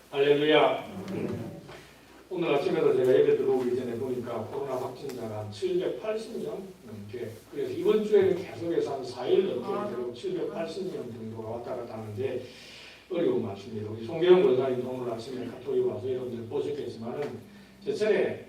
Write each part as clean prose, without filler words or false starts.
할렐루야. 오늘 아침에도 제가 예배 들어오기 전에 보니까 코로나 확진자가 한 780명 넘게, 그래서 이번 주에는 계속해서 한 4일 넘게 되고 780명 정도가 왔다 갔다 하는데 어려운 말씀입니다. 우리 송계영 권사님 오늘 아침에 카톡에 와서 여러분들 보셨겠지만은 제천에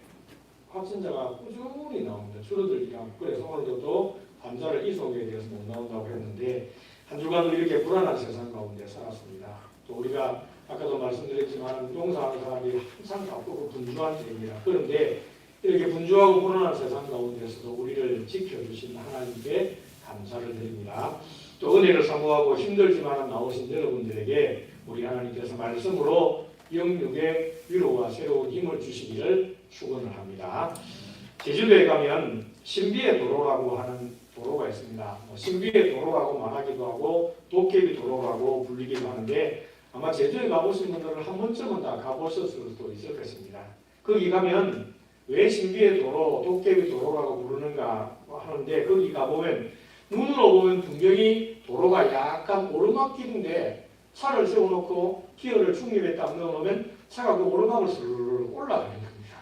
확진자가 꾸준히 나옵니다. 줄어들지 않고, 그래서 오늘도 또 환자를 이송에 대해서 못 나온다고 했는데 한 주간도 이렇게 불안한 세상 가운데 살았습니다. 또 우리가 아까도 말씀드렸지만 용서하는 사람이 항상 바쁘고 분주한 때입니다. 그런데 이렇게 분주하고 불안한 세상 가운데서도 우리를 지켜주신 하나님께 감사를 드립니다. 또 은혜를 사모하고 힘들지만 나오신 여러분들에게 우리 하나님께서 말씀으로 영육의 위로와 새로운 힘을 주시기를 축원을 합니다. 제주도에 가면 신비의 도로라고 하는 도로가 있습니다. 신비의 도로라고 말하기도 하고 도깨비 도로라고 불리기도 하는데 아마 제주에 가보신 분들은 한 번쯤은 다 가보셨을 수도 있을 것입니다. 거기 가면 왜 신비의 도로, 도깨비 도로라고 부르는가 하는데 거기 가보면 눈으로 보면 분명히 도로가 약간 오르막길인데 차를 세워놓고 기어를 중립에 딱 넣어놓으면 차가 그 오르막을 스르르 올라가는 겁니다.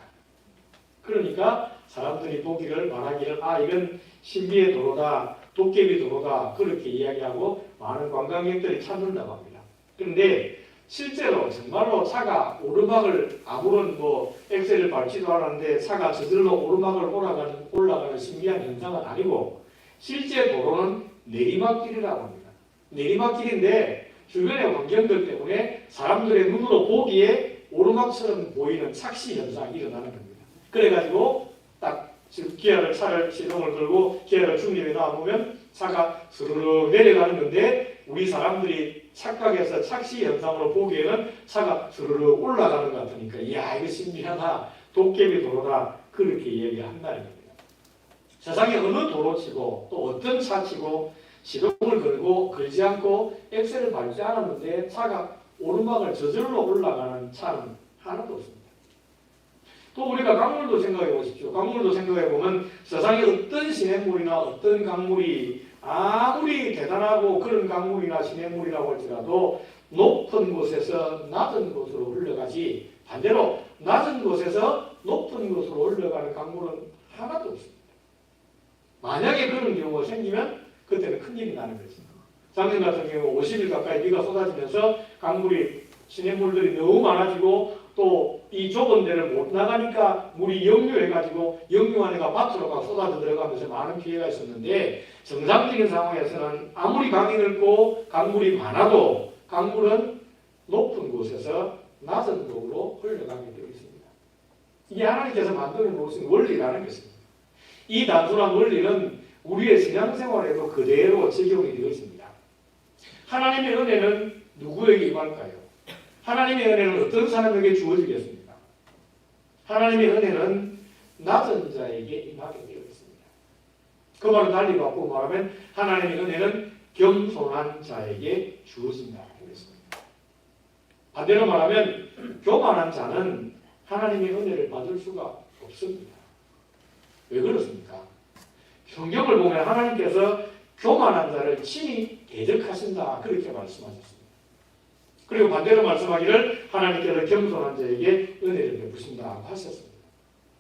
그러니까 사람들이 보기를 말하기를 이건 신비의 도로다, 도깨비 도로다 그렇게 이야기하고 많은 관광객들이 찾는다고 합니다. 그런데 실제로 정말로 차가 오르막을 아무런 엑셀을 밟지도 않았는데 차가 저절로 오르막을 올라가는 신기한 현상은 아니고 실제 도로는 내리막길이라고 합니다. 내리막길인데 주변의 환경들 때문에 사람들의 눈으로 보기에 오르막처럼 보이는 착시 현상이 일어나는 겁니다. 그래가지고 딱 차를 시동을 걸고 기아를 중립에 놔보면 차가 스르륵 내려가는 건데 우리 사람들이 착각해서 착시 현상으로 보기에는 차가 스르륵 올라가는 것 같으니까 이야 이거 신비하다, 도깨비 도로다 그렇게 얘기한다는 겁니다. 세상에 어느 도로치고 또 어떤 차치고 시동을 걸지 않고 엑셀을 밟지 않았는데 차가 오르막을 저절로 올라가는 차는 하나도 없습니다. 또 우리가 강물도 생각해 보십시오. 강물도 생각해 보면 세상에 어떤 시냇물이나 어떤 강물이 아무리 대단하고 그런 강물이나 시냇물이라고 할지라도 높은 곳에서 낮은 곳으로 흘러가지 반대로 낮은 곳에서 높은 곳으로 흘러가는 강물은 하나도 없습니다. 만약에 그런 경우가 생기면 그때는 큰일이 나는 것입니다. 작년 같은 경우 50일 가까이 비가 쏟아지면서 강물이 시냇물들이 너무 많아지고 또 이 좁은 데를 못 나가니까 물이 역류해가지고 역류 안에가 밭으로 막 쏟아져 들어가면서 많은 피해가 있었는데 정상적인 상황에서는 아무리 강이 넓고 강물이 많아도 강물은 높은 곳에서 낮은 곳으로 흘러가게 되어 있습니다. 이게 하나님께서 만들어 놓으신 원리라는 것입니다. 이 단순한 원리는 우리의 신앙생활에도 그대로 적용이 되어 있습니다. 하나님의 은혜는 누구에게 임할까요? 하나님의 은혜는 어떤 사람에게 주어지겠습니까? 하나님의 은혜는 낮은 자에게 임하게 되어 있습니다. 그 말은 달리 바꾸고 말하면 하나님의 은혜는 겸손한 자에게 주어진다 하겠습니다. 반대로 말하면 교만한 자는 하나님의 은혜를 받을 수가 없습니다. 왜 그렇습니까? 성경을 보면 하나님께서 교만한 자를 친히 대적하신다 그렇게 말씀하셨습니다. 그리고 반대로 말씀하기를 하나님께서 겸손한 자에게 은혜를 베푸신다고 하셨습니다.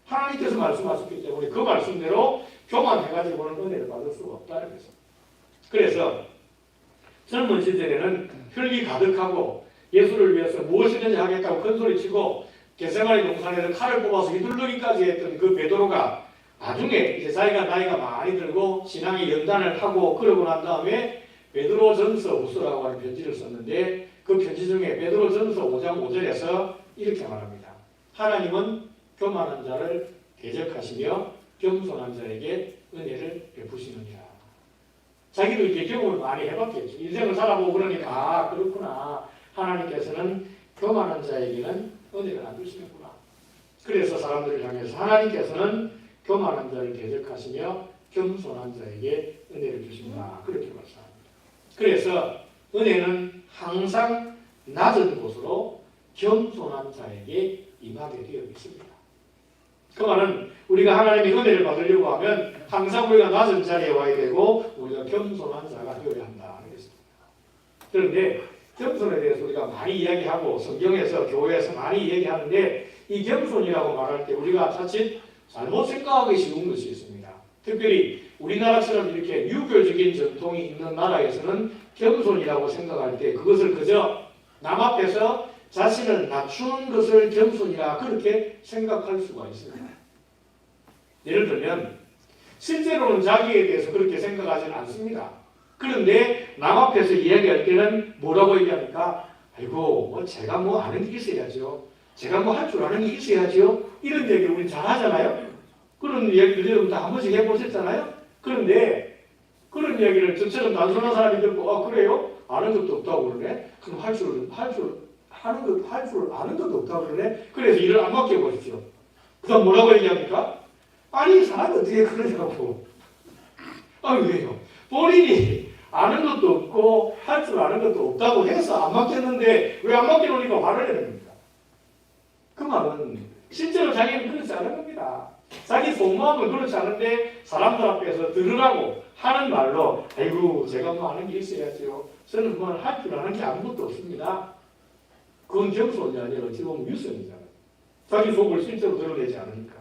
하나님께서 말씀하셨기 때문에 그 말씀대로 교만해가지고는 은혜를 받을 수가 없다는 것입니다. 그래서 젊은 시절에는 혈기 가득하고 예수를 위해서 무엇이든지 하겠다고 큰소리치고 겟세마네 동산에서 칼을 뽑아서 휘둘르기까지 했던 그 베드로가 나중에 이제 자기가 나이가 많이 들고 신앙의 연단을 하고 그러고 난 다음에 베드로전서 후서라고 하는 편지를 썼는데 그 편지 중에 베드로전서 5장 5절에서 이렇게 말합니다. 하나님은 교만한 자를 대적하시며 겸손한 자에게 은혜를 베푸시느니라. 자기도 이렇게 경험을 많이 해봤겠죠. 인생을 살아보고 그러니까 그렇구나. 하나님께서는 교만한 자에게는 은혜를 안 주시는구나. 그래서 사람들을 향해서 하나님께서는 교만한 자를 대적하시며 겸손한 자에게 은혜를 주신다. 그렇게 말씀합니다. 그래서 은혜는 항상 낮은 곳으로 겸손한 자에게 임하게 되어 있습니다. 그 말은 우리가 하나님의 은혜를 받으려고 하면 항상 우리가 낮은 자리에 와야 되고 우리가 겸손한 자가 되어야 한다는 것입니다. 그런데 겸손에 대해서 우리가 많이 이야기하고 성경에서 교회에서 많이 이야기하는데 이 겸손이라고 말할 때 우리가 자칫 잘못 생각하기 쉬운 것이 있습니다. 특별히 우리나라처럼 이렇게 유교적인 전통이 있는 나라에서는 겸손이라고 생각할 때 그것을 그저 남 앞에서 자신을 낮추는 것을 겸손이라 그렇게 생각할 수가 있습니다. 예를 들면 실제로는 자기에 대해서 그렇게 생각하지는 않습니다. 그런데 남 앞에서 이야기할 때는 뭐라고 얘기합니까? 아이고 뭐 제가 뭐 아는 게 있어야죠. 제가 뭐 할 줄 아는 게 있어야죠. 이런 얘기를 우리 잘 하잖아요. 그런 얘기를 여러분 다 한 번씩 해보셨잖아요. 그런데 그런 얘기를 저처럼 단순한 사람이 듣고 그래요? 아는 것도 없다고 그러네. 그럼 할 줄 아는 것도 없다고 그러네. 그래서 일을 안 맡겨보십시오. 그 다음 뭐라고 얘기합니까? 아니 사람이 어떻게 그러냐고. 왜요? 본인이 아는 것도 없고 할 줄 아는 것도 없다고 해서 안 맡겼는데 왜 안 맡겨놓으니까 화를 내는 겁니다. 그 말은 실제로 자기는 그렇지 않은 겁니다. 자기 속마음은 그렇지 않은데 사람들 앞에서 들으라고 하는 말로 아이고 제가 뭐 아는 게 있어야죠. 저는 뭐 할 줄 아는 게 아무것도 없습니다. 그건 겸손이 아니라 어찌 보면 유선이잖아요. 자기 속을 실제로 드러내지 않으니까.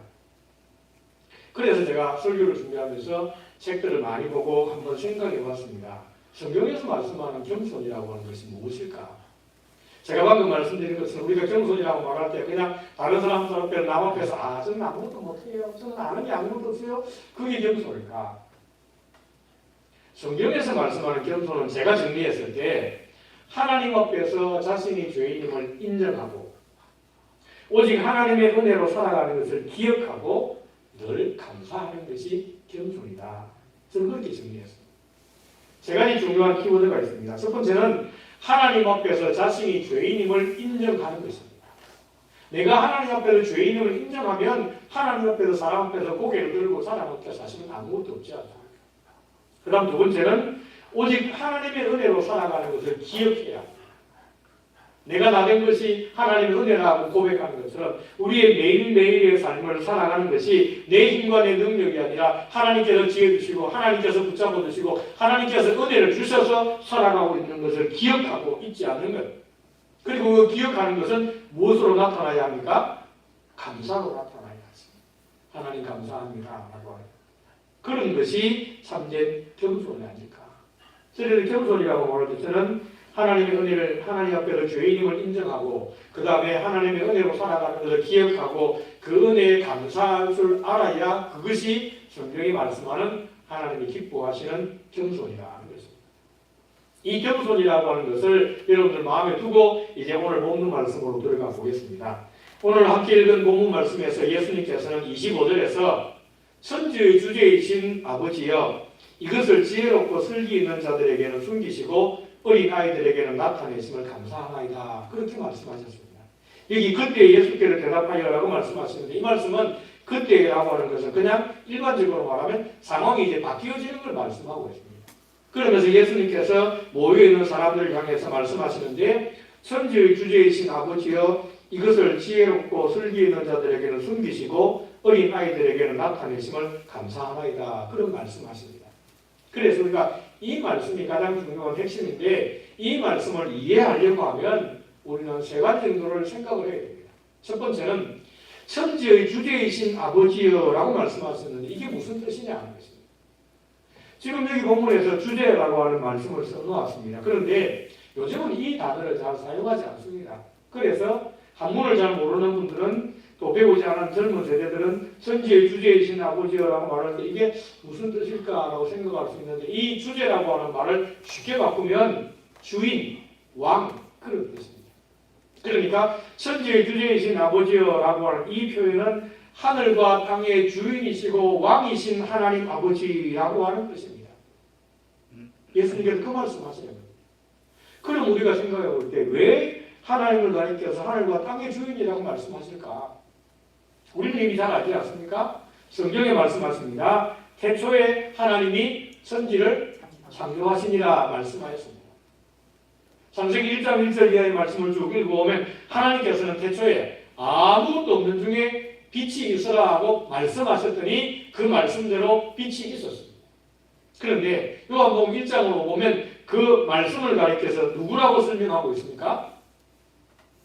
그래서 제가 설교를 준비하면서 책들을 많이 보고 한번 생각해 봤습니다. 성경에서 말씀하는 겸손이라고 하는 것이 무엇일까? 제가 방금 말씀드린 것처럼 우리가 겸손이라고 말할 때 그냥 다른 사람들 앞에 남 앞에서 저는 아무것도 못해요. 저는 아는 게 아무것도 없어요. 그게 겸손일까? 성경에서 말씀하는 겸손은 제가 정리했을 때 하나님 앞에서 자신이 죄인임을 인정하고 오직 하나님의 은혜로 살아가는 것을 기억하고 늘 감사하는 것이 겸손이다. 저는 그렇게 정리했습니다. 세 가지 중요한 키워드가 있습니다. 첫 번째는 하나님 앞에서 자신이 죄인임을 인정하는 것입니다. 내가 하나님 앞에서 죄인임을 인정하면 하나님 앞에서 사람 앞에서 고개를 들고 사람 앞에 사실은 아무것도 없지 않다. 그 다음 두 번째는 오직 하나님의 은혜로 살아가는 것을 기억해야 합니다. 내가 나 된 것이 하나님의 은혜라고 고백하는 것처럼 우리의 매일매일의 삶을 살아가는 것이 내 힘과 내 능력이 아니라 하나님께서 지어주시고 하나님께서 붙잡아 주시고 하나님께서 은혜를 주셔서 살아가고 있는 것을 기억하고 있지 않는 것. 그리고 그 기억하는 것은 무엇으로 나타나야 합니까? 감사로 나타나야 합니다. 하나님 감사합니다 라고 하는 그런 것이 참된 겸손이 아닐까. 저희들 겸손이라고 말할 때 저는 하나님의 은혜를 하나님 앞에서 죄인임을 인정하고 그 다음에 하나님의 은혜로 살아가는 것을 기억하고 그 은혜에 감사할 줄 알아야 그것이 성경이 말씀하는 하나님이 기뻐하시는 겸손이라는 것입니다. 이 겸손이라고 하는 것을 여러분들 마음에 두고 이제 오늘 본문 말씀으로 들어가 보겠습니다. 오늘 함께 읽은 본문 말씀에서 예수님께서는 25절에서 천지의 주제이신 아버지여 이것을 지혜롭고 슬기 있는 자들에게는 숨기시고 어린 아이들에게는 나타내심을 감사하나이다. 그렇게 말씀하셨습니다. 여기 그때 예수께서 대답하여라고 말씀하시는데 이 말씀은 그때라고 하는 것은 그냥 일반적으로 말하면 상황이 이제 바뀌어지는 걸 말씀하고 있습니다. 그러면서 예수님께서 모여있는 사람들을 향해서 말씀하시는데 천지의 주제이신 아버지여 이것을 지혜롭고 슬기 있는 자들에게는 숨기시고 어린 아이들에게는 나타내심을 감사하나이다. 그런 말씀하십니다. 그래서 우리가 이 말씀이 가장 중요한 핵심인데 이 말씀을 이해하려고 하면 우리는 세 가지 정도를 생각을 해야 됩니다. 첫 번째는 천지의 주제이신 아버지여라고 말씀하셨는데 이게 무슨 뜻이냐 하는 것입니다. 지금 여기 본문에서 주제라고 하는 말씀을 써놓았습니다. 그런데 요즘은 이 단어를 잘 사용하지 않습니다. 그래서 한문을 잘 모르는 분들은 또 배우지 않은 젊은 세대들은 천지의 주제이신 아버지라고 말할 때 이게 무슨 뜻일까라고 생각할 수 있는데 이 주제라고 하는 말을 쉽게 바꾸면 주인, 왕 그런 뜻입니다. 그러니까 천지의 주제이신 아버지라고 하는 이 표현은 하늘과 땅의 주인이시고 왕이신 하나님 아버지라고 하는 뜻입니다. 예수님께서 그 말씀하시는 겁니다. 그럼 우리가 생각해 볼 때 왜 하나님을 가리켜서 하늘과 땅의 주인이라고 말씀하실까? 우리는 이미 잘 알지 않습니까? 성경에 말씀하십니다. 태초에 하나님이 천지를 창조하시니라 말씀하였습니다. 창세기 1장 1절 이하의 말씀을 쭉 읽어보면 하나님께서는 태초에 아무것도 없는 중에 빛이 있어라 하고 말씀하셨더니 그 말씀대로 빛이 있었습니다. 그런데 요한복음 1장으로 보면 그 말씀을 가리켜서 누구라고 설명하고 있습니까?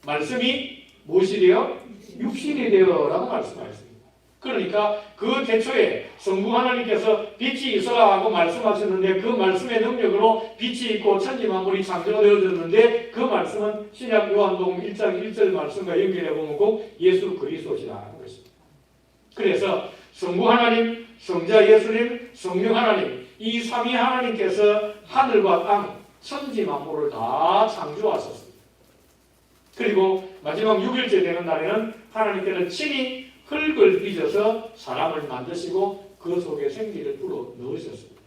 말씀이 무엇이래요? 육신이 되어라고 말씀하셨습니다. 그러니까 그 태초에 성부 하나님께서 빛이 있어라 하고 말씀하셨는데 그 말씀의 능력으로 빛이 있고 천지 만물이 창조가 되어졌는데 그 말씀은 신약 요한복음 1장 1절 말씀과 연결해 보면 꼭 예수 그리스도시라는 것입니다. 그래서 성부 하나님, 성자 예수님, 성령 하나님 이 삼위 하나님께서 하늘과 땅, 천지 만물을 다 창조하셨습니다. 그리고 마지막 6일째 되는 날에는 하나님께서 친히 흙을 빚어서 사람을 만드시고 그 속에 생기를 불어 넣으셨습니다.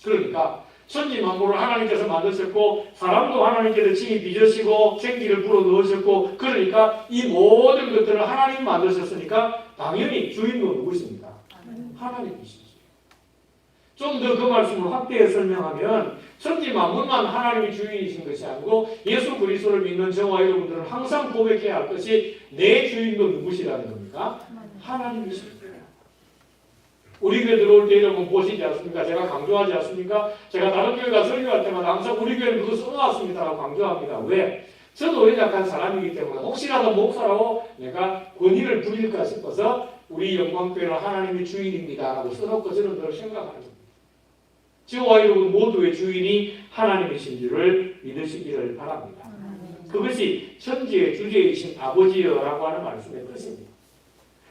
그러니까 천지 만물을 하나님께서 만드셨고 사람도 하나님께서 친히 빚으시고 생기를 불어 넣으셨고 그러니까 이 모든 것들을 하나님 만드셨으니까 당연히 주인공은 누구십니까? 하나님이시죠. 좀 더 그 말씀을 확대해 설명하면 천지 만물만 하나님이 주인이신 것이 아니고 예수 그리스도를 믿는 저와 여러분들은 항상 고백해야 할 것이 내 주인공 누구시라는 겁니까? 하나님이십니다. 우리 교회 들어올 때 여러분 보시지 않습니까? 제가 강조하지 않습니까? 제가 다른 교회 가서 설교할 때마다 항상 우리 교회는 그거 써놨습니다라고 강조합니다. 왜? 저도 연약한 사람이기 때문에 혹시라도 목사라고 내가 권위를 부릴까 싶어서 우리 영광교회는 하나님이 주인입니다라고 써놓고 저는 늘 생각하는 겁니다. 저와 여러분 모두의 주인이 하나님이신 줄을 믿으시기를 바랍니다. 그것이 천지의 주제이신 아버지여라고 하는 말씀의 뜻입니다.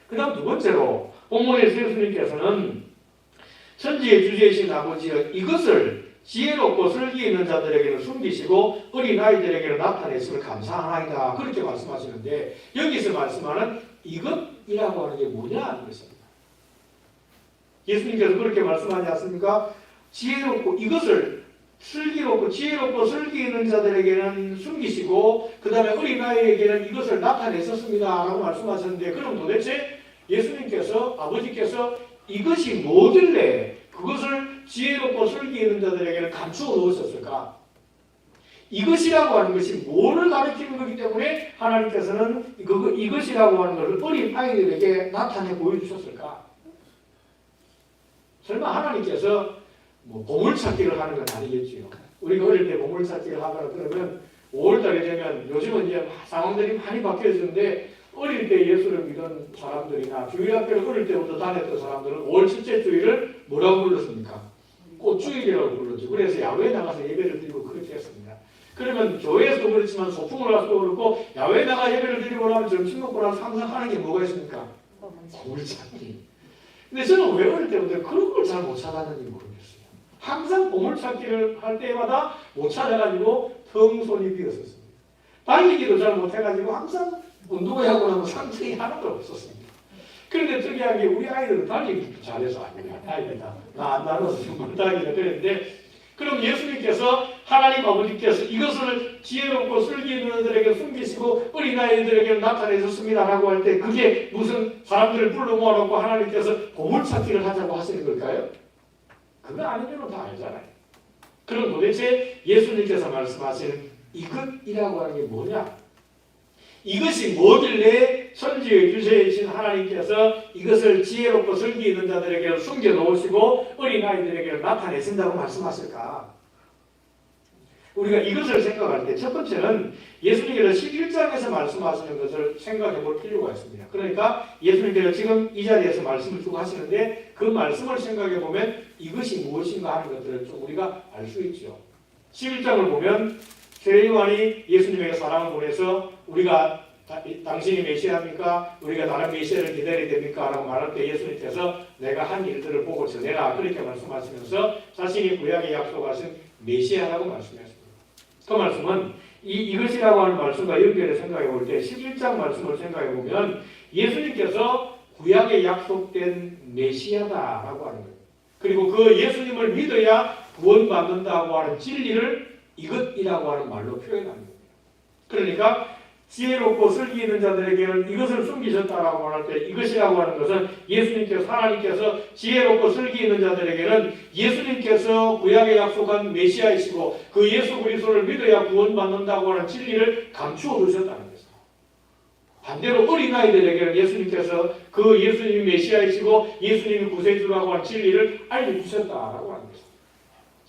그 다음 두 번째로 본문에서 예수님께서는 천지의 주제이신 아버지여 이것을 지혜롭고 슬기 있는 자들에게는 숨기시고 어린아이들에게는 나타내심을 감사하나이다 그렇게 말씀하시는데 여기서 말씀하는 이것이라고 하는 게 뭐냐 하는 것입니다. 예수님께서 그렇게 말씀하지 않습니까? 지혜롭고 이것을 슬기롭고 지혜롭고 슬기 있는 자들에게는 숨기시고 그 다음에 어린아이에게는 이것을 나타내셨습니다 라고 말씀하셨는데 그럼 도대체 예수님께서 아버지께서 이것이 뭐길래 그것을 지혜롭고 슬기 있는 자들에게는 감추어 놓으셨을까? 이것이라고 하는 것이 뭐를 가리키는 거기 때문에 하나님께서는 이것이라고 하는 것을 어린 아이들에게 나타내 보여주셨을까? 설마 하나님께서 보물찾기를 하는 건 아니겠지요. 우리가 어릴 때 보물찾기를 하거나 그러면 5월달이 되면 요즘은 이제 상황들이 많이 바뀌어지는데 어릴 때 예수를 믿은 사람들이나 주일학교를 어릴 때부터 다녔던 사람들은 5월 첫째 주일을 뭐라고 불렀습니까? 꽃주일이라고 불렀죠. 그래서 야외에 나가서 예배를 드리고 그렇게 했습니다. 그러면 교회에서도 그렇지만 소풍을 가서도 그렇고 야외에 나가 예배를 드리고 나면 점심 먹고 나서 항상 하는 게 뭐가 있습니까? 보물찾기. 근데 저는 왜 어릴 때부터 그런 걸 잘 못 찾았는지 모르겠어요. 항상 보물찾기를 할 때마다 못 찾아가지고 텅 손이 비었었습니다. 달리기도 잘 못해가지고 항상 운동을 하고 나면 상처이 하나도 없었습니다. 그런데 특이한 게 우리 아이들은 달리기도 잘해서 아니에요. 다행이다. 나 안 나눠서 정말 다행이다. 그랬는데 그럼 예수님께서 하나님 아버지께서 이것을 지혜롭고 슬기 있는 자들에게 숨기시고 어린아이들에게 나타내셨습니다라고 할 때 그게 무슨 사람들을 불러 모아놓고 하나님께서 보물찾기를 하자고 하시는 걸까요? 그거 아니면 다 알잖아요. 그럼 도대체 예수님께서 말씀하시는 이것이라고 하는 게 뭐냐? 이것이 뭐길래 천지의 주체이신 하나님께서 이것을 지혜롭고 슬기 있는 자들에게 숨겨놓으시고 어린아이들에게 나타내신다고 말씀하실까? 우리가 이것을 생각할 때 첫 번째는 예수님께서 11장에서 말씀하시는 것을 생각해 볼 필요가 있습니다. 그러니까 예수님께서 지금 이 자리에서 말씀을 주고 하시는데 그 말씀을 생각해 보면 이것이 무엇인가 하는 것들을 좀 우리가 알 수 있죠. 11장을 보면 세례요한이 예수님에게 사랑을 보내서 우리가 당신이 메시아입니까? 우리가 다른 메시아를 기다려야 됩니까? 라고 말할 때 예수님께서 내가 한 일들을 보고 전해라 그렇게 말씀하시면서 자신이 구약에 약속하신 메시아라고 말씀했습니다. 그 말씀은 이것이라고 하는 말씀과 연결해 생각해 볼 때 11장 말씀을 생각해 보면 예수님께서 구약에 약속된 메시아다라고 하는 거예요. 그리고 그 예수님을 믿어야 구원받는다고 하는 진리를 이것이라고 하는 말로 표현하는 겁니다. 그러니까 지혜롭고 슬기 있는 자들에게는 이것을 숨기셨다라고 할 때 이것이라고 하는 것은 예수님께서 하나님께서 지혜롭고 슬기 있는 자들에게는 예수님께서 구약에 약속한 메시아이시고 그 예수 그리스도를 믿어야 구원받는다고 하는 진리를 감추어 두셨다는 것입니다. 반대로 어린아이들에게는 예수님께서 그 예수님이 메시아이시고 예수님이 구세주라고 하는 진리를 알려주셨다라고 하는 것입니다.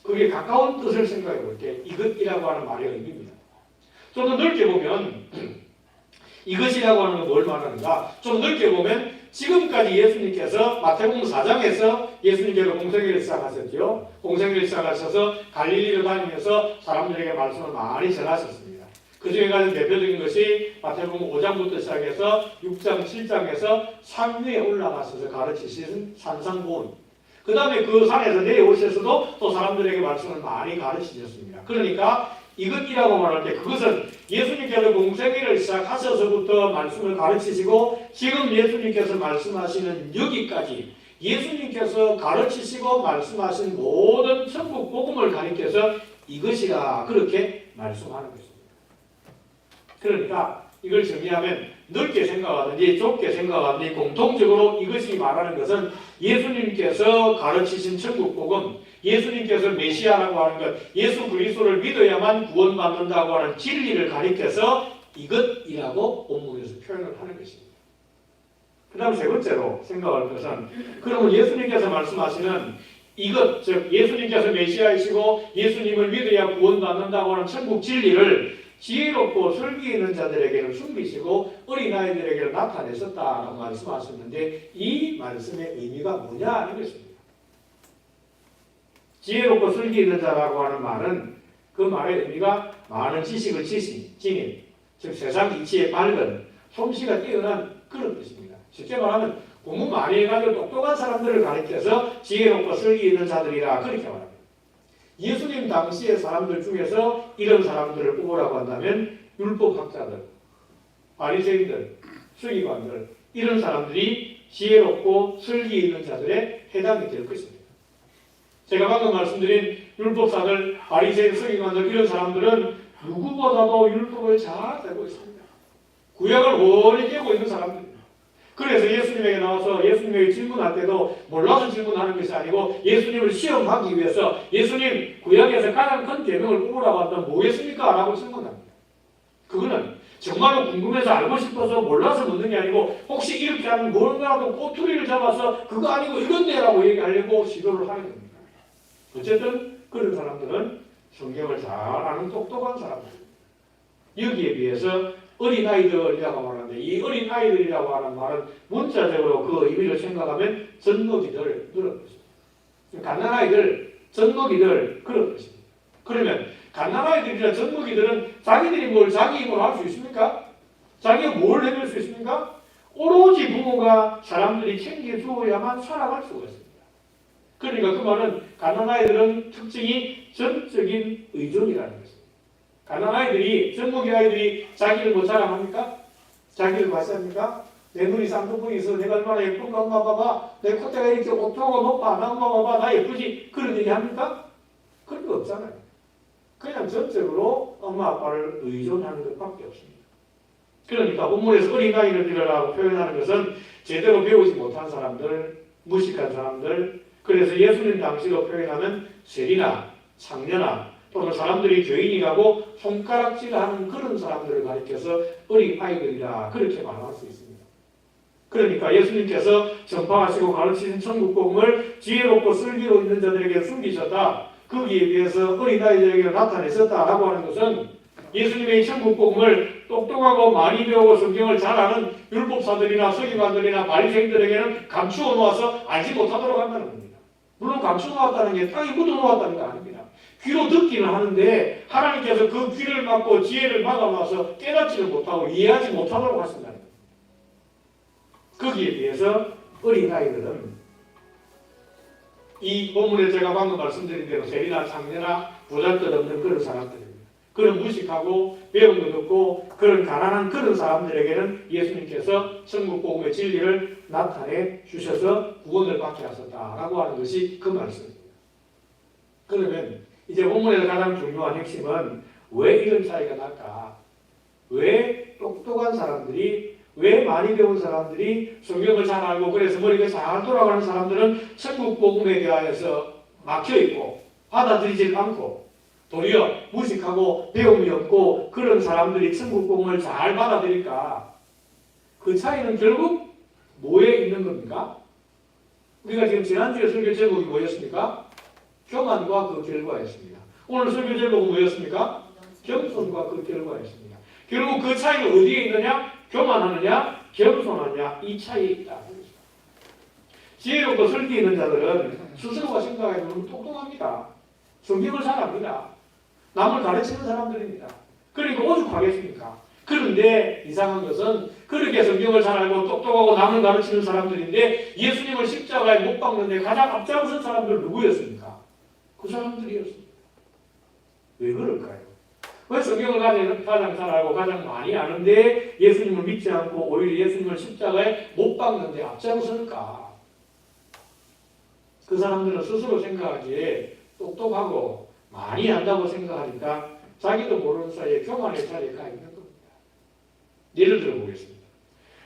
그게 가까운 뜻을 생각해 볼 때 이것이라고 하는 말의 의미입니다. 좀 더 넓게 보면 이것이라고 하는 건 뭘 말하는가? 좀 넓게 보면 지금까지 예수님께서 마태복음 4장에서 예수님께서 공생애를 시작하셨죠. 공생애를 시작하셔서 갈릴리를 다니면서 사람들에게 말씀을 많이 전하셨습니다. 그 중에 가장 대표적인 것이 마태복음 5장부터 시작해서 6장, 7장에서 산 위에 올라가셔서 가르치신 산상보훈. 그 다음에 그 산에서 내려오셔서도 또 사람들에게 말씀을 많이 가르치셨습니다. 그러니까 이것이라고 말할 때 그것은 예수님께서 공생애를 시작하셔서부터 말씀을 가르치시고 지금 예수님께서 말씀하시는 여기까지 예수님께서 가르치시고 말씀하신 모든 천국 복음을 가리켜서 이것이라 그렇게 말씀하는 것입니다. 그러니까 이걸 정리하면 넓게 생각하든지 좁게 생각하든지 공통적으로 이것이 말하는 것은 예수님께서 가르치신 천국 복음, 예수님께서 메시아라고 하는 것, 예수 그리스도를 믿어야만 구원받는다고 하는 진리를 가리켜서 이것이라고 본문에서 표현을 하는 것입니다. 그 다음 세 번째로 생각할 것은 그러면 예수님께서 말씀하시는 이것, 즉 예수님께서 메시아이시고 예수님을 믿어야 구원받는다고 하는 천국 진리를 지혜롭고 설기 있는 자들에게는 숨기시고 어린아이들에게는 나타내셨다라고 말씀하셨는데 이 말씀의 의미가 뭐냐 하는 것입니다. 지혜롭고 설기 있는 자라고 하는 말은 그 말의 의미가 많은 지식을 지닌 즉 세상 이치에 밝은 솜씨가 뛰어난 그런 뜻입니다. 쉽게 말하면 공부 많이 해가지고 똑똑한 사람들을 가리켜서 지혜롭고 설기 있는 자들이라 그렇게 말합니다. 예수님 당시의 사람들 중에서 이런 사람들을 뽑으라고 한다면 율법학자들, 바리새인들, 서기관들 이런 사람들이 지혜롭고 설기 있는 자들에 해당이 될 것입니다. 제가 방금 말씀드린 율법사들, 바리새인, 서기관들 이런 사람들은 누구보다도 율법을 잘 알고 있습니다. 구약을 오래 깨고 있는 사람들입니다. 그래서 예수님에게 나와서 예수님에게 질문할 때도 몰라서 질문하는 것이 아니고 예수님을 시험하기 위해서 예수님 구약에서 가장 큰 계명을 뽑으라고 한다면 뭐겠습니까? 라고 질문합니다. 그거는 정말로 궁금해서 알고 싶어서 몰라서 묻는 게 아니고 혹시 이렇게 하면 뭔가라도 꼬투리를 잡아서 그거 아니고 이건데 라고 얘기하려고 시도를 하는 겁니다. 어쨌든 그런 사람들은 성경을 잘 아는 똑똑한 사람들입니다. 여기에 비해서 어린아이들이라고 말하는데 이 어린아이들이라고 하는 말은 문자적으로 그 의미를 생각하면 젖먹이들 그런 것입니다. 갓난아이들, 젖먹이들 그런 것입니다. 그러면 갓난아이들이나 젖먹이들은 자기들이 뭘 자기 힘으로 할 수 있습니까? 자기가 뭘 해낼 수 있습니까? 오로지 부모가 사람들이 챙겨주어야만 살아갈 수가 있습니다. 그러니까 그 말은 갓난아이들은 특징이 전적인 의존이라는 것입니다. 갓난아이들이, 젖먹이 아이들이 자기를 뭐 자랑합니까? 자기를 과시합니까? 내 눈이 쌍꺼풀이 있어 내가 얼마나 예쁜가 엄마 봐봐 내 콧대가 이렇게 오토가 높아 나 엄마 봐봐 나 예쁘지 그런 얘기 합니까? 그런 거 없잖아요. 그냥 전적으로 엄마 아빠를 의존하는 것밖에 없습니다. 그러니까 본문에서 어린아이들이라고 표현하는 것은 제대로 배우지 못한 사람들, 무식한 사람들, 그래서 예수님 당시로 표현하면 세리나 창녀나 또는 사람들이 교인이라고 손가락질하는 그런 사람들을 가리켜서 어린아이들이라 그렇게 말할 수 있습니다. 그러니까 예수님께서 전파하시고 가르치신 천국 복음을 지혜롭고 슬기로 있는 자들에게 숨기셨다. 거기에 비해서 어린아이들에게 나타내셨다라고 하는 것은 예수님의 천국 복음을 똑똑하고 많이 배우고 성경을 잘 아는 율법사들이나 서기관들이나 바리새인들에게는 감추어 놓아서 알지 못하도록 한다는 겁니다. 물론 감추어 놓았다는 게 땅에 묻어 놓았다는 거 아닙니다. 귀로 듣기는 하는데 하나님께서 그 귀를 막고 지혜를 막아놔서 깨닫지를 못하고 이해하지 못하도록 하신다는 겁니다. 거기에 비해서 어린아이들은 이 본문에 제가 방금 말씀드린 대로 세리나 창녀나 보잘것 없는 그런 사람들입니다. 그런 무식하고 배운 것 없고 그런 가난한 그런 사람들에게는 예수님께서 천국 복음의 진리를 나타내 주셔서 구원을 받게 하셨다라고 하는 것이 그 말씀입니다. 그러면 이제 본문에서 가장 중요한 핵심은 왜 이런 차이가 날까? 왜 똑똑한 사람들이, 왜 많이 배운 사람들이 성경을 잘 알고 그래서 머리가 잘 돌아가는 사람들은 천국 복음에 대하여서 막혀있고 받아들이질 않고 도리어 무식하고 배움이 없고 그런 사람들이 천국 복음을 잘 받아들일까? 그 차이는 결국 뭐에 있는 겁니까? 우리가 지금 지난주에 설교 제목이 뭐였습니까? 교만과 그 결과였습니다. 오늘 설교 제목은 뭐였습니까? 겸손과 그 결과였습니다. 결국 그 차이는 어디에 있느냐? 교만하느냐? 겸손하느냐? 이 차이에 있다. 지혜롭고 설기 있는 자들은 스스로가 생각해 너무 똑똑합니다. 성경을 잘 압니다. 남을 가르치는 사람들입니다. 그러니까 오죽하겠습니까? 그런데 이상한 것은 그렇게 성경을 잘 알고 똑똑하고 남을 가르치는 사람들인데 예수님을 십자가에 못 박는데 가장 앞장선 사람들은 누구였습니까? 그 사람들이었습니다. 왜 그럴까요? 왜 성경을 가장 잘 알고 가장 많이 아는데 예수님을 믿지 않고 오히려 예수님을 십자가에 못 박는데 앞장설까? 그 사람들은 스스로 생각하기에 똑똑하고 많이 안다고 생각하니까 자기도 모르는 사이에 교만의 자리에 가 있는 겁니다. 예를 들어 보겠습니다.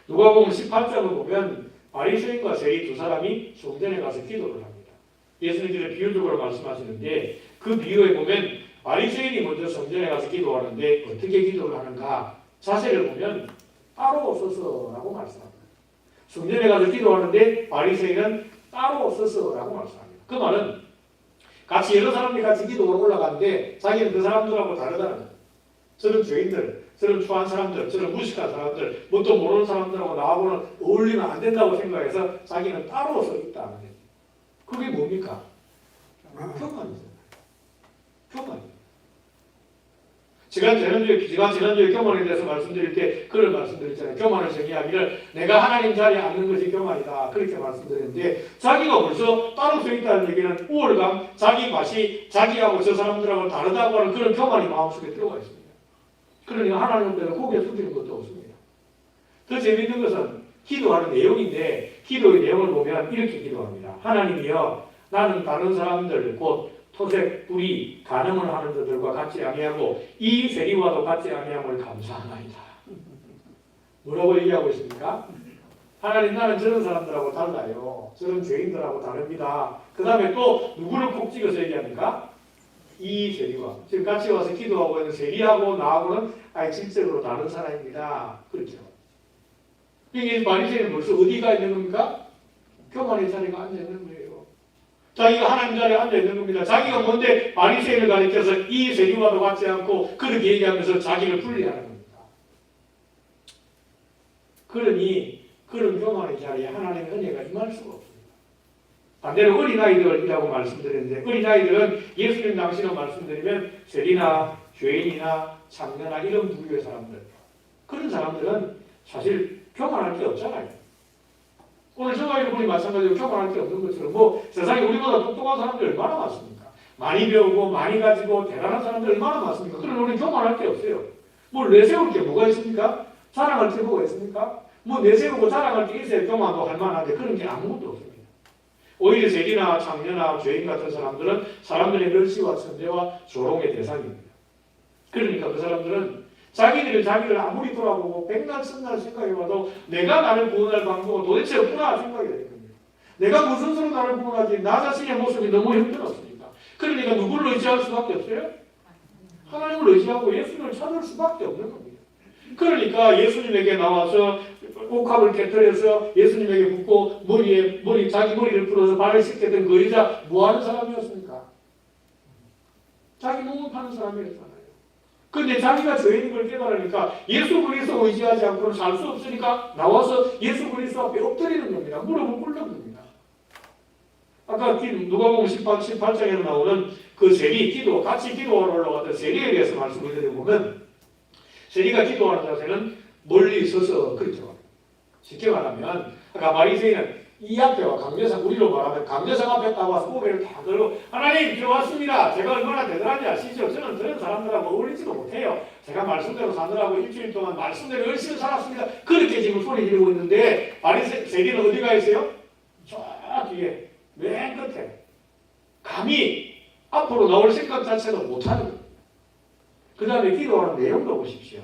누가복음 18장을 보면 바리새인과 세리 두 사람이 성전에 가서 기도를 합니다. 예수님께서 비유적으로 말씀하시는데 그 비유에 보면 바리새인이 먼저 성전에 가서 기도하는데 어떻게 기도를 하는가 자세를 보면 따로 서서라고 말씀합니다. 성전에 가서 기도하는데 바리새인은 따로 서서라고 말씀합니다. 그 말은 같이 여러 사람들이 같이 기도를 올라가는데 자기는 그 사람들하고 다르다는 거예요. 저런 죄인들, 저런 추한 사람들, 저런 무식한 사람들, 뭣도 모르는 사람들하고 나하고는 어울리면 안 된다고 생각해서 자기는 따로 서 있다는 거예요. 그게 뭡니까? 교만이잖아요. 교만이에요. 제가 지난주에 교만에 대해서 말씀드릴 때 그걸 말씀드렸잖아요. 교만을 정의하기를 내가 하나님 자리에 앉는 것이 교만이다. 그렇게 말씀드렸는데 자기가 벌써 따로 서 있다는 얘기는 우월감, 자기 맛이 자기하고 저 사람들하고 다르다고 하는 그런 교만이 마음속에 들어가 있습니다. 그러니까 하나님 앞에서 고개 숙이는 것도 없습니다. 더 재미있는 것은 기도하는 내용인데 기도의 내용을 보면 이렇게 기도합니다. 하나님이여 나는 다른 사람들 곧 토색, 뿌리, 간음을 하는 자들과 같이 아니하고 이 세리와도 같이 아니함을 감사하나이다. 뭐라고 얘기하고 있습니까? 하나님 나는 저런 사람들하고 달라요. 저런 죄인들하고 다릅니다. 그 다음에 또 누구를 콕 찍어서 얘기합니까? 이 세리와. 지금 같이 와서 기도하고 있는 세리하고 나하고는 아예 질적으로 다른 사람입니다. 그렇죠. 이게 바리새인은 벌써 어디가 있는 겁니까? 교만의 자리가 앉아 있는 거예요. 자기가 하나님 자리에 앉아 있는 겁니다. 자기가 뭔데 바리새인을 가리켜서 이 세리와도 같지 않고 그렇게 얘기하면서 자기를 분리하는 겁니다. 그러니 그런 교만의 자리에 하나님의 은혜가 임할 수가 없습니다. 반대로 어린아이들이라고 말씀드렸는데 어린아이들은 예수님 당시로 말씀드리면 세리나 죄인이나 장녀나 이런 부류의 사람들 그런 사람들은 사실 교만할 게 없잖아요. 오늘 저와의 분이 마찬가지로 교만할 게 없는 것처럼 뭐 세상에 우리보다 똑똑한 사람들 얼마나 많습니까? 많이 배우고 많이 가지고 대단한 사람들 얼마나 많습니까? 그러면 우리는 교만할 게 없어요. 뭘 내세울 게 뭐가 있습니까? 자랑할 게 뭐가 있습니까? 뭐 내세우고 자랑할 게 있어야 교만도 할 만한데 그런 게 아무것도 없습니다. 오히려 세리나 장녀나 죄인 같은 사람들은 사람들의 멸시와 천대와 조롱의 대상입니다. 그러니까 그 사람들은 자기를 아무리 돌아보고 백날 천날 생각해봐도 내가 나를 구원할 방법은 도대체 없구나 생각이 되는 겁니다. 내가 무슨 수로 나를 구원하지? 나 자신의 모습이 너무 힘들었으니까. 그러니까 누구를 의지할 수밖에 없어요? 하나님을 의지하고 예수님을 찾을 수밖에 없는 겁니다. 그러니까 예수님에게 나와서 옥합을 깨뜨려서 예수님에게 묻고 자기 머리를 풀어서 발을 씻겠던 그 여자 뭐하는 사람이었습니까? 자기 몸을 파는 사람이었잖아요. 근데 자기가 죄인인 걸 깨달으니까 예수 그리스도 의지하지 않고는 살 수 없으니까 나와서 예수 그리스도 앞에 엎드리는 겁니다. 무릎을 꿇는 겁니다. 아까 누가복음 18장에 나오는 그 세리 기도 같이 기도하러 올라갔던 세리에 대해서 말씀을 드려보면 세리가 기도하는 자세는 멀리 서서 그렇죠. 쉽게 말하면 아까 바리새인은 이 앞에와 강대상 우리로 말하면 강대상 앞에 딱 와서 고개를 다 들고 하나님 들어왔습니다. 제가 얼마나 대단한지 아시죠? 저는 그런 사람들하고 어울리지도 못해요. 제가 말씀대로 사느라고 일주일 동안 말씀대로 열심히 살았습니다. 그렇게 지금 소리 지르고 있는데 세리는 어디가 있어요? 저 뒤에 맨 끝에 감히 앞으로 나올 생각 자체도 못하는 거예요. 그 다음에 기도하는 내용도 보십시오.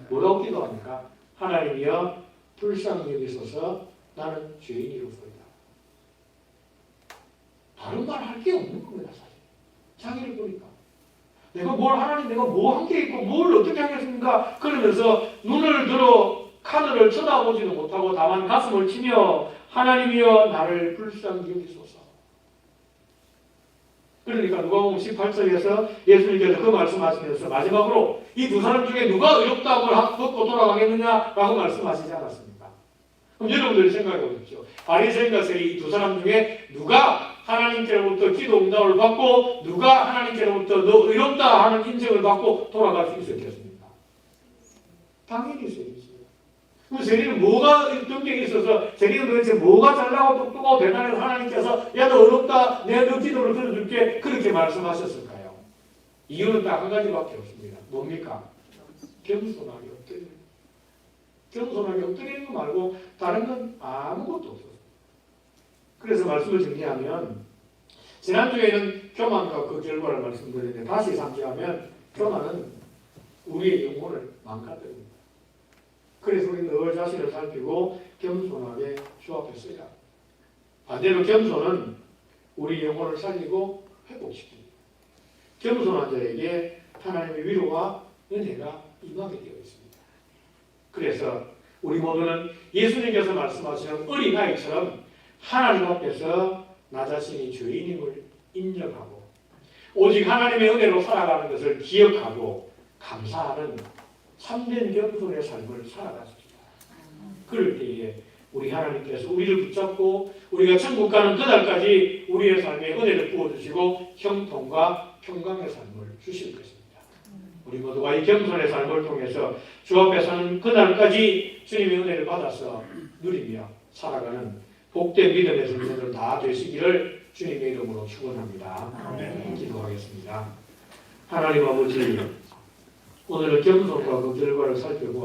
뭐라고 기도합니까? 하나님이여 불쌍히 여기소서 나는 죄인이로소이다. 다른 말 할 게 없는 겁니다. 사실. 자기를 보니까. 내가 하나님 내가 뭐 한 게 있고 뭘 어떻게 하겠습니까? 그러면서 눈을 들어 하늘을 쳐다보지도 못하고 다만 가슴을 치며 하나님이여 나를 불쌍히 여기소서. 그러니까 누가복음 18장에서 예수님께서 그 말씀하시면서 마지막으로 이 두 사람 중에 누가 의롭다고 먹고 돌아가겠느냐라고 말씀하시지 않았습니까? 그럼 여러분들이 생각해 보십시오. 바리새인과 세리 이 두 사람 중에 누가 하나님께로부터 기도 응답을 받고 누가 하나님께로부터 너 의롭다 하는 인정을 받고 돌아갈 수 있었겠습니까? 당연히 세리죠. 그럼 세리는 뭐가 경쟁이 있어서 세리는 도대체 뭐가 잘나고 똑똑하고 대단해서 하나님께서 야 너 의롭다 내가 너 기도를 들어줄게 그렇게 말씀하셨을까요? 이유는 딱 한 가지밖에 없습니다. 뭡니까? 겸손하게 엎드리는 겸손하게 엎드리는 거 말고 다른 건 아무것도 없어요. 그래서 말씀을 정리하면 지난주에는 교만과 그 결과를 말씀드렸는데 다시 상기하면 교만은 우리의 영혼을 망가뜨립니다. 그래서 우리는 늘 자신을 살피고 겸손하게 주 앞에 서야 합니다. 반대로 겸손은 우리 영혼을 살리고 회복시킵니다. 겸손한 자에게 하나님의 위로와 은혜가 임하게 되어 있습니다. 그래서 우리 모두는 예수님께서 말씀하시는 어린아이처럼 하나님 앞에서 나 자신이 죄인임을 인정하고 오직 하나님의 은혜로 살아가는 것을 기억하고 감사하는 참된 겸손의 삶을 살아갔습니다. 그럴 때에 우리 하나님께서 우리를 붙잡고 우리가 천국 가는 그날까지 우리의 삶에 은혜를 부어주시고 형통과 평강의 삶을 주실 것입니다. 우리 모두가 이 겸손의 삶을 통해서 주 앞에 사는 그날까지 주님의 은혜를 받아서 누리며 살아가는 복된 믿음의 생명들 다 되시기를 주님의 이름으로 축원합니다. 기도하겠습니다. 하나님 아버지, 오늘은 겸손과 그 결과를 살펴보아